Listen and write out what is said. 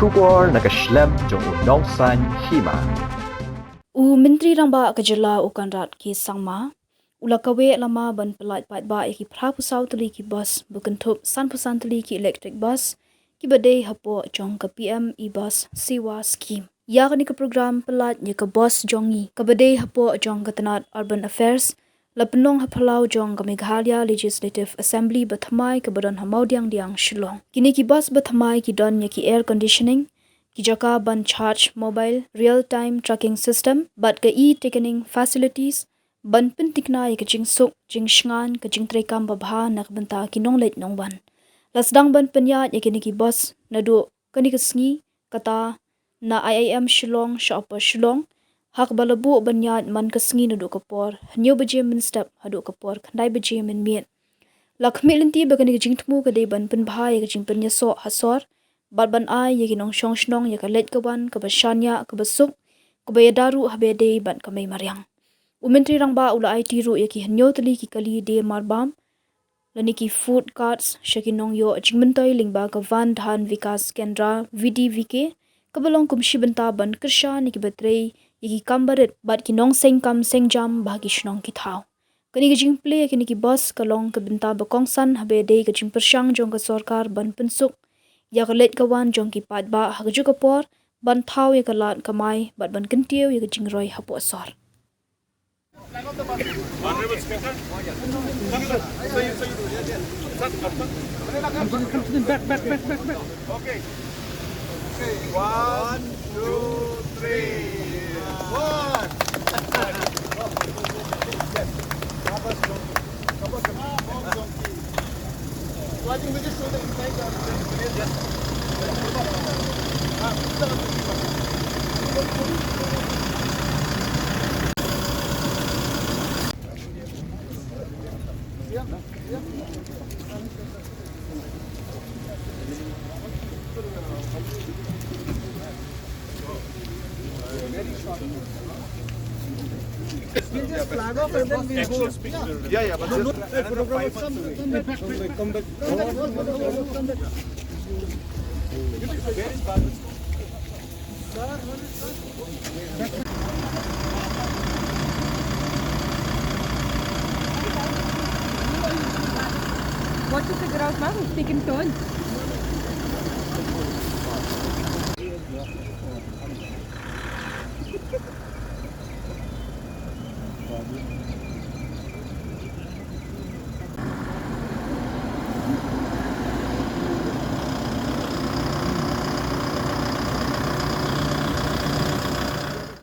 Shubor nakaslem jong unong san Hima. Menteri Ramba Kejela Ukanrat ki Sangma ulakawe lama ban Pyllait Paidbah ki prapusau Tylli ki bus bukentup sanpusan Tylli ki electric bus ki badai hapo jong ke PM e-bus sewa scheme. Ya ni ke program Pyllait ni ke bus jongi ke badai hapo jong ke tenat urban affairs lapenong hapalau jong ke Meghalaya Legislative Assembly bathamai ke badan hamau diang Shillong. Kini ki bus bathamai ki don ni ki air conditioning ki jaka ban charge mobile real-time tracking system but ke e-ticketing facilities ban pentikna ke jingsuk jingshngan ke jingtrekam babha nak benta kinong Leit nong ban lasdang ban penya ke ki bus nadu kani ke sngi kata na IIM Shillong shop Shillong hak balabu banyat man ke sngi nadu kapor new beje min step hadu kapor khandai beje min miet lakmi linti bagani ke jingtmu ke de ban penbha ke jingpenya so hasor ban ai ye ginong shong shnong ye ka Leit kawan ka basanya ka basuk ka bayadaru habede ban ka mai maryang Menteri Rangba ula IT ru ye ki hanyo Tylli ki kali de marbam lani ki food carts shakinong yo jingmentoi lingba ka van dhan vikas kendra VDVK ka balong kumshi benta ban kirsha ni ki batrei ye ki kambaret bat ki nong seng kam seng jam bagi shnong ki thau kani ki jingple kini ki bus kalong ka benta bakongsan habede ka jingpershang jong ka sarkar ban Pynsuk ya ka Leit kawan jong ki Paidbah hagju kapor ban thau ye ka lat kamai bat ban kentiu ye ka jingroi hapo sor. Honorable Speaker. Okay. One, two, three. One. So I think we just show the inside. We'll just flag off and then we'll go. Yeah, but no, come back. Where is Barbara? What to figure out now? It's taking turns.